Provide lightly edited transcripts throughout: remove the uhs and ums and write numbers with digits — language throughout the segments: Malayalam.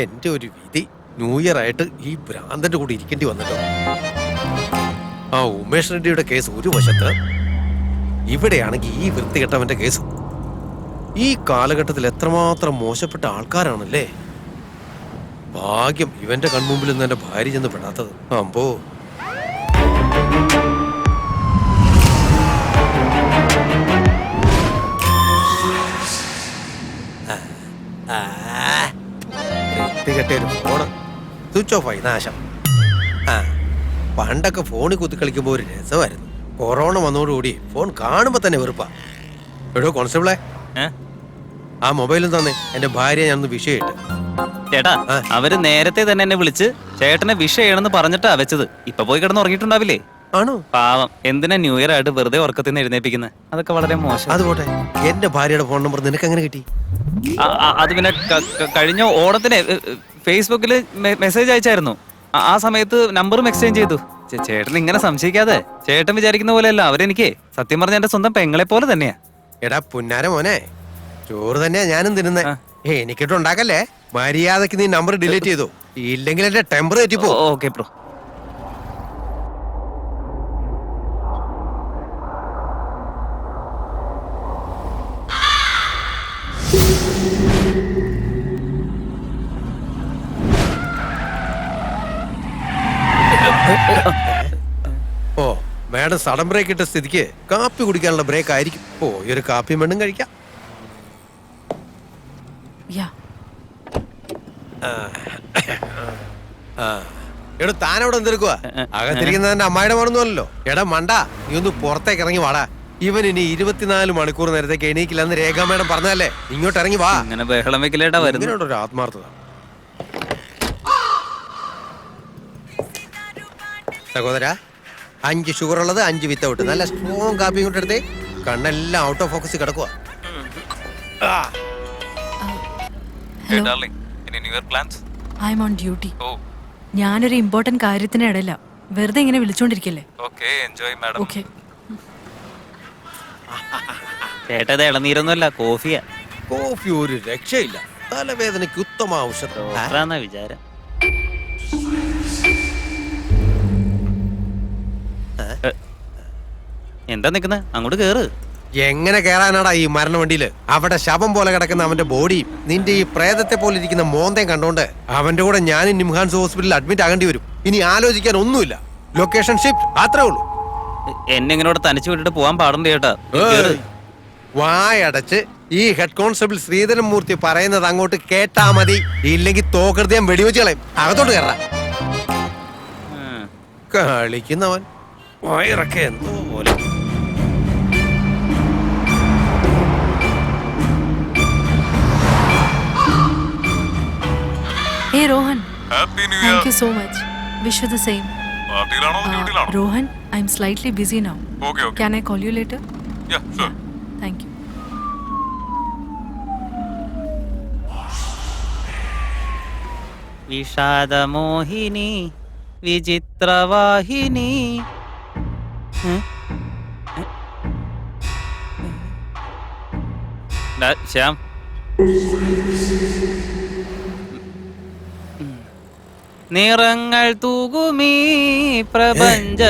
എന്റെ ഒരു വിധി, ന്യൂ ഇയർ ആയിട്ട് ഈ ഭ്രാന്തന്റെ കൂടെ ഇരിക്കേണ്ടി വന്നല്ലോ. ആ ഉമേഷ് റെഡ്ഡിയുടെ കേസ് ഒരു വശത്ത്, ഇവിടെയാണെങ്കിൽ ഈ വൃത്തികെട്ടവന്റെ കേസ്. ഈ കാലഘട്ടത്തിൽ എത്രമാത്രം മോശപ്പെട്ട ആൾക്കാരാണല്ലേ. ഭാഗ്യം ഇവന്റെ കൺമുമ്പിൽ നിന്ന് എന്റെ ഭാര്യ ചെന്ന് പെടാത്തത്. അമ്പോ. വൃത്തികെട്ടൊരു ഫോണ് സ്വിച്ച് ഓഫ് ആയി, നാശം. പണ്ടൊക്കെ ഫോണിൽ കുത്തി കളിക്കുമ്പോ ഒരു രസമായിരുന്നു. കൊറോണ വന്നതോടുകൂടി ഫോൺ കാണുമ്പോ തന്നെ വെറുപ്പാ. എടോ കോൺസ്റ്റബിളെ, ആ മൊബൈലും തന്നെ എന്റെ ഭാര്യ ഞാനൊന്ന് വിഷയമിട്ട്. ചേട്ടാ, അവര് നേരത്തെ തന്നെ എന്നെ വിളിച്ച് ചേട്ടനെ വിഷയണെന്ന് പറഞ്ഞിട്ടാ വെച്ചത്. ഇപ്പൊ പോയി കിടന്ന് ഉറങ്ങിയിട്ടുണ്ടാവില്ലേ? ആണോ? പാവം, എന്തിനാ ന്യൂ ഇയർ ആയിട്ട് വെറുതെ ഉറക്കത്തിൽ നിന്ന് എഴുന്നേപ്പിക്കുന്നത്? അതൊക്കെ വളരെ മോശം. അതുപോട്ടെ, എന്റെ ഭാര്യയുടെ ഫോൺ നമ്പർ നിനക്ക് എങ്ങനെ കിട്ടി? അത് പിന്നെ കഴിഞ്ഞ ഓണത്തിന് ഫേസ്ബുക്കില് മെസ്സേജ് അയച്ചായിരുന്നു. ആ സമയത്ത് നമ്പറും എക്സ്ചേഞ്ച് ചെയ്തു. ചേട്ടൻ ഇങ്ങനെ സംശയിക്കാതെ. ചേട്ടൻ വിചാരിക്കുന്ന പോലെയല്ല അവരെനിക്ക്. സത്യം പറഞ്ഞ എന്റെ സ്വന്തം പെങ്ങളെ പോലെ തന്നെയാ. എടാ പുന്നാര മോനെ, ചോറ് തന്നെയാ ഞാനും തിന്നുന്നേ. എനിക്കിട്ടുണ്ടാക്കല്ലേ. മര്യാദക്ക് നീ നമ്പർ ഡിലീറ്റ് ചെയ്തു, ഇല്ലെങ്കിൽ എന്റെ ടെമ്പർ തെറ്റിപ്പോ. Okay bro. ഓ മാഡം സഡൻ ബ്രേക്ക് ഇട്ട സ്ഥിതിക്ക് കാപ്പി കുടിക്കാനുള്ള ബ്രേക്ക് ആയിരിക്കും. ഓ ഈ ഒരു കാപ്പിയും വേണ്ടും കഴിക്കാം. എടാ താനവിടെ എന്തെടുക്കുവാ? അകത്തിരിക്കുന്നതിന്റെ അമ്മായിയുടെ മറന്നുവല്ലോ. എടാ മണ്ട, നീ ഒന്ന് പുറത്തേക്ക് ഇറങ്ങി വാടാ. ഇവൻ ഇനി 24 മണിക്കൂർ നേരത്തേക്ക് എണീക്കില്ലെന്ന് രേഖാ മേഡം പറഞ്ഞല്ലേ. ഇങ്ങോട്ട് ഇറങ്ങി വാ. ബഹളം വെക്കില്ലേട്ടാ വരുന്നുണ്ടോ ഒരു ആത്മാർത്ഥത. സഹോദര, 5 ഷുഗർ ഉള്ളത്, 5 വിത്തൗട്ട്. നല്ല സ്ട്രോങ് കാപ്പി ഇങ്ങോട്ട് എടുത്തേ. കണ്ണെല്ലാം ഔട്ട് ഓഫ് ഫോക്കസ് കിടക്കുക. ഞാനൊരു ഇമ്പോർട്ടന്റ് കാര്യത്തിന് ഇടയില്ല. വെറുതെ ഇങ്ങനെ വിളിച്ചോണ്ടിരിക്കല്ലേ. ചേട്ടത് ഇളനീരൊന്നുമല്ല, കോഫിയാ. കോഫി ഒരു രക്ഷയില്ല, തലവേദനയ്ക്ക് ഉത്തമ ഔഷധം. വിചാരം. എന്താ നിക്കുന്നത്? അങ്ങോട്ട് കേറ്. എങ്ങനെ കേറാനാടാ ഈ മരണ വണ്ടിയില്? അവിടെ ശവം പോലെ കിടക്കുന്ന അവന്റെ ബോഡിയും നിന്റെ ഈ പ്രേതത്തെ പോലെ ഇരിക്കുന്ന മോന്തയും കണ്ടോണ്ട് അവന്റെ കൂടെ ഞാനും നിംഹാൻസ് ഹോസ്പിറ്റലിൽ അഡ്മിറ്റ് ആകേണ്ടി വരും. ഇനി ആലോചിക്കാൻ ഒന്നുമില്ല. ലൊക്കേഷൻ ഷിഫ്റ്റ് അത്രേ ഉള്ളൂ. എന്നെ ഇങ്ങനെ തനിച്ചു വിട്ടിട്ട് പോവാൻ പാടുണ്ട് ചേട്ടാ. വായടച്ച് ഈ ഹെഡ് കോൺസ്റ്റബിൾ ശ്രീധരൻ മൂർത്തി പറയുന്നത് അങ്ങോട്ട് കേട്ടാ മതി. ഇല്ലെങ്കിൽ തോകൃത്യം വെടിവെച്ച് കളയും. അകത്തോട്ട് കയറാം. കളിക്കുന്നവൻ വയറൊക്കെ എന്തോ പോലെ. Hey Rohan, thank you so much. Wish you the same. Rohan, I'm slightly busy now. Okay. Can I call you later? Yeah, sure. Thank you. വിഷാദമോഹിനി വിചിത്രവാഹിനി. Shyam, നിറങ്ങൾ തൂകുമീ പ്രപഞ്ച.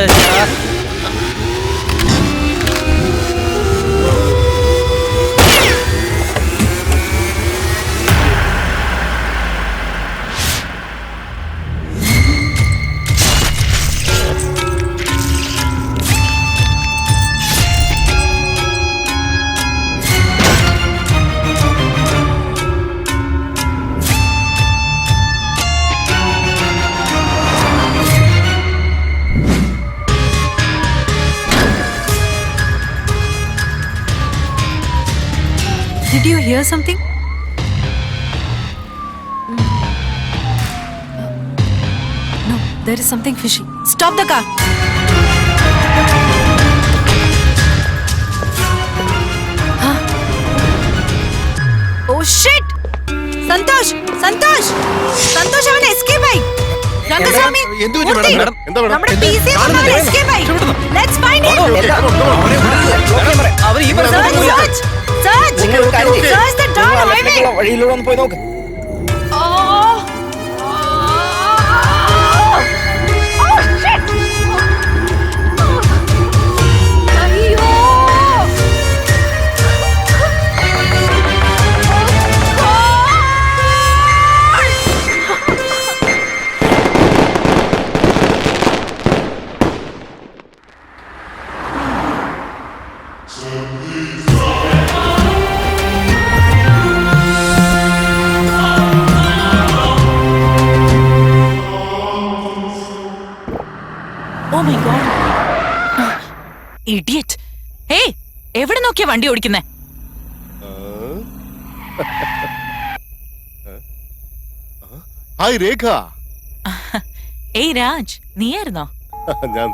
Did you hear something? No, there is something fishy. Stop the car. Huh? Oh shit! Santosh! Santosh! Santosh, അവൻ escape ആയി. രംഗസ്വാമി, നമ്മുടെ PC അവൻ escape ആയി. Let's find him. Search! Search the dark highway. വഴിയിലൂടെ ഒന്ന് പോയി നോക്ക്. ഇഡിയറ്റ്. ഏയ്, എവിടെ നോക്കിയാ വണ്ടി ഓടിക്കുന്നേ? ഹായ് രേഖ. ഏയ് രാജ്, നീയായിരുന്നോ? ഞാൻ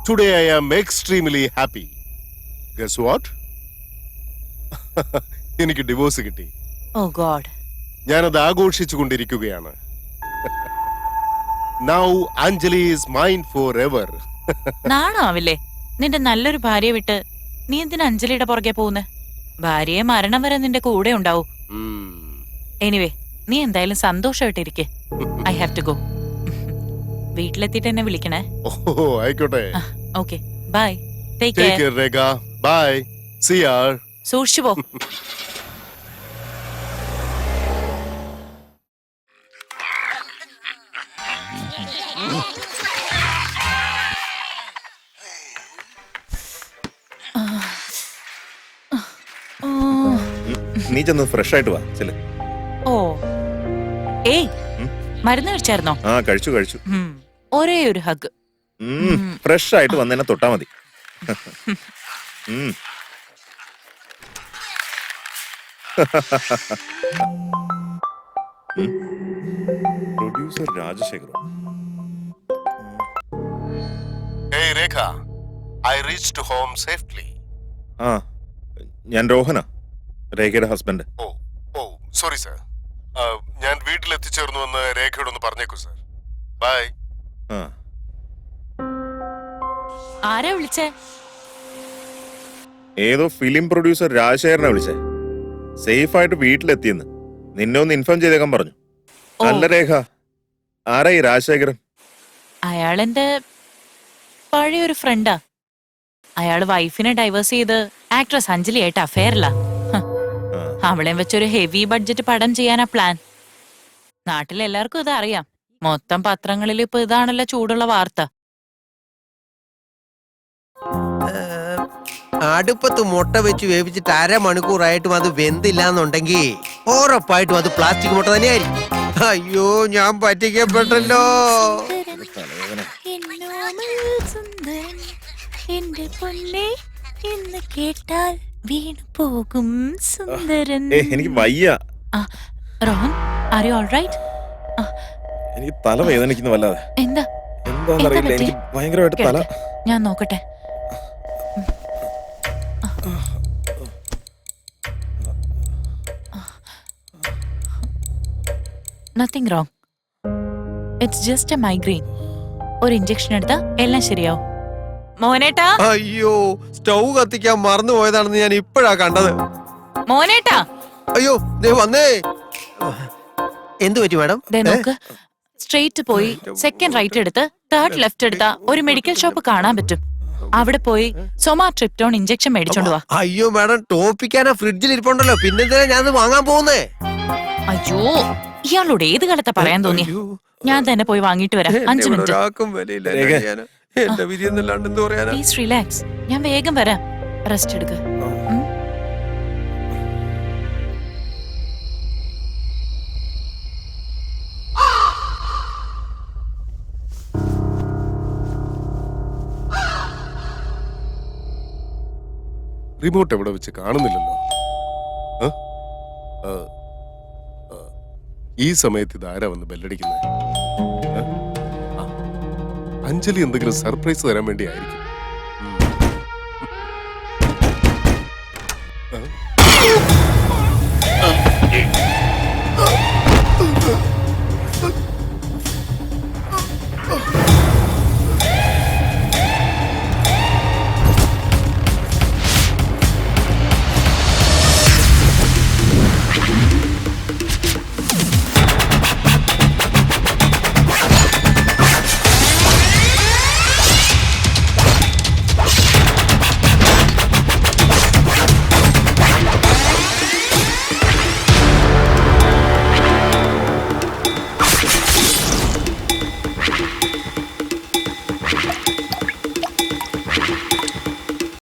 today I am extremely happy. Guess what? എനിക്ക് ഡിവോഴ്സ് കിട്ടി. Oh god. ഞാനത് ആഘോഷിച്ചു കൊണ്ടിരിക്കുകയാണ്. Now Anjali is mine forever. നാണോ ആവില്ലേ? നിന്റെ നല്ലൊരു ഭാര്യയെ വിട്ട് നീ എന്തിനാ അഞ്ജലിയുടെ പുറകെ പോകുന്നേ? ഭാര്യയെ മരണം വരെ നിന്റെ കൂടെ ഉണ്ടാവും. എനിവേ, നീ എന്തായാലും സന്തോഷമായിട്ടിരിക്കെ. I have to go. വീട്ടിലെത്തിയിട്ട് എന്നെ വിളിക്കണേ. ഓ ആയിക്കോട്ടെ. Okay, bye. Take take care. Care Rekha. Bye. See you. സൂക്ഷിച്ചു പോ. നീ ചെന്ന് ഫ്രഷ് ആയിട്ട് വാ. ചെല്. ഓ, ഏയ്, മരുന്ന് കഴിച്ചായിരുന്നോ? ആ കഴിച്ചു. ഒരേ ഒരു ഹഗ്. ഫ്രഷ് ആയിട്ട് വന്നതിനെ തൊട്ടാ മതി. Producer Rajasekharan. Hey Rekha, I reached home safely. ആ, ഞാൻ രോഹന, രേഖയുടെ ഹസ്ബൻഡ്. ഓ ഓ സോറി സർ. ഞാൻ വീട്ടിൽ എത്തിച്ചേർന്നുവെന്ന് രേഖയോടൊന്ന് പറഞ്ഞേക്കൂ സർ. ബൈ. ആ, ആരാ വിളിച്ചേ? ഏതോ ഫിലിം പ്രൊഡ്യൂസർ രാജശേഖരനെ വിളിച്ചേ. സേഫ് ആയിട്ട് വീട്ടിലെത്തിയെന്ന് നിന്നെ ഒന്ന് ഇൻഫോം ചെയ്തേക്കാൻ പറഞ്ഞു. ഓ. അല്ല രേഖ, ആരാ ഈ രാജശേഖരൻ? അയാളെന്റെ പഴയൊരു ഫ്രണ്ടാ. അയാള് വൈഫിനെ ഡൈവേഴ്സ് ചെയ്ത് ആക്ട്രസ് അഞ്ജലിയായിട്ട് അഫെയറിലാ. അവളെയും വെച്ചൊരു ഹെവി ബഡ്ജറ്റ് പടം ചെയ്യാനാ പ്ലാൻ. നാട്ടിലെല്ലാവർക്കും ഇത് അറിയാം. മൊത്തം പത്രങ്ങളിൽ ഇപ്പൊ ഇതാണല്ലോ ചൂടുള്ള വാർത്ത. അടുപ്പത്ത് മുട്ട വെച്ച് വേവിച്ചിട്ട് 1/2 മണിക്കൂറായിട്ടും അത് വെന്തില്ലാന്നുണ്ടെങ്കിൽ ഉറപ്പായിട്ടും അത് പ്ലാസ്റ്റിക് മുട്ട തന്നെയായിരിക്കും. അയ്യോ, ഞാൻ പറ്റിക്കപ്പെട്ടല്ലോ. എന്റെ പൊന്നെ, എന്ന് കേട്ടാൽ വീണു പോകും സുന്ദരൻ. എനിക്ക് വയ്യ. Rohan, are you alright? എനിക്ക് തല വേദനിക്കുന്നു വല്ലാതെ. എന്താ എന്താന്നറിയില്ല, പറ്റി? എനിക്ക് ഭയങ്കരമായിട്ട് തല. ഞാൻ നോക്കട്ടെ. Nothing wrong. It's just A migraine. ഒരു ഇഞ്ചക്ഷൻ എടുത്താ എല്ലാം ശരിയാവും. മോനേട്ടാ, അയ്യോ, സ്റ്റൗ കത്തിക്കാൻ മറന്നു പോയതാണെന്ന് ഞാൻ ഇപ്പോഴാ കണ്ടത്. മോനേട്ടാ, അയ്യോ, ദേ വന്നേ. എന്തു പറ്റി മാഡം? ദേ നോക്ക്. സ്ട്രെയിറ്റ് പോയി സെക്കൻഡ് റൈറ്റ് എടുത്ത് തേർഡ് ലെഫ്റ്റ് എടുത്താ ഒരു മെഡിക്കൽ ഷോപ്പ് കാണാൻ പറ്റും. അവിടെ പോയി സൊമാട്രിപ്റ്റോൺ ഇഞ്ചക്ഷൻ മേടിച്ചോണ്ട് വാ. അയ്യോ മാഡം, ടോപ്പിക്കാനാ ഫ്രിഡ്ജിൽ ഇരിപ്പുണ്ടല്ലോ, പിന്നെന്തിനാ ഞാനത് വാങ്ങാൻ പോകുന്നേ? അയ്യോ, ഇയാളോട് ഏത് കാലത്താ പറയാൻ തോന്നി? ഞാൻ തന്നെ പോയി വാങ്ങിട്ട് വരാം. 5 മിനിറ്റ്. എന്റെ വിധി എന്നല്ലാണ്ട് എന്ത് പറയാനാ? Please relax. ഞാൻ വേഗം വരാം. റെസ്റ്റ് എടുക്ക. റിമോട്ട് എവിടെ വെച്ച് കാണുന്നില്ലല്ലോ. ഈ സമയത്ത് ഇതാരാ വന്ന് ബെല്ലടിക്കുന്നത്? അഞ്ജലി എന്തെങ്കിലും സർപ്രൈസ് തരാൻ വേണ്ടി ആയിരിക്കും.